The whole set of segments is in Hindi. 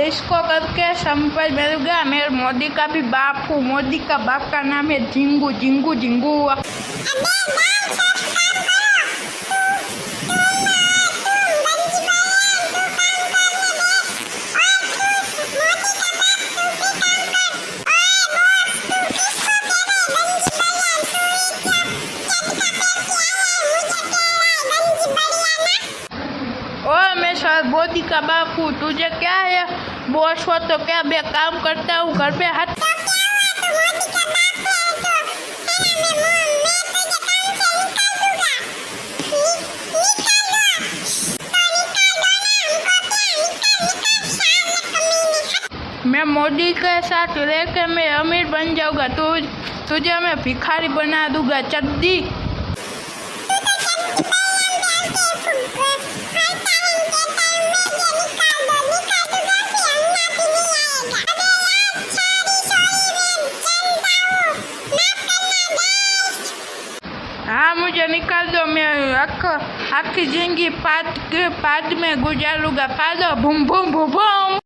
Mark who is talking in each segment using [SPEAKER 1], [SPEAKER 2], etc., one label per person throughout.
[SPEAKER 1] इसको करके संपत्ति मिल गया। मेरे मोदी का भी बाप हूँ। मोदी का बाप का नाम है झिंगू झिंगू झिंगू। मैं सर मोदी का बाप हूँ। तुझे क्या है? बॉस हो तो क्या मैं काम करता हूँ घर पे हाथ। मैं मोदी के साथ रहकर मैं अमीर बन जाऊंगा। तुझे मैं भिखारी बना दूंगा। चड्डी हाँ, मुझे निकाल दो। मैं आखी जिंदगी पाद में गुजारूंगा। पादो बूम बूम बूम बूम।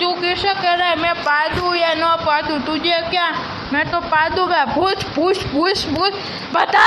[SPEAKER 1] तू किसे कह रहा है मैं पादू या न पादू? तुझे क्या? मैं तो पादूंगा। पूछ पूछ पूछ पूछ बता।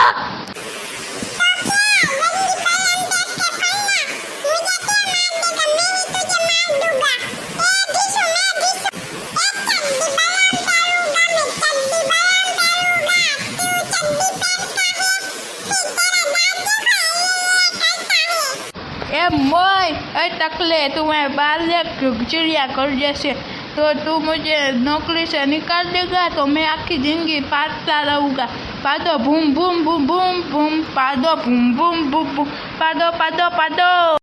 [SPEAKER 1] टकले तुम्हें बाल चिड़िया कर जैसे, तो तू मुझे नौकरी से निकाल देगा तो मैं आखी जिंदगी पादता रहूँगा। पादो boom boom boom boom boom. पादो बूम बूम बूम बूम। पादो पादो पादो।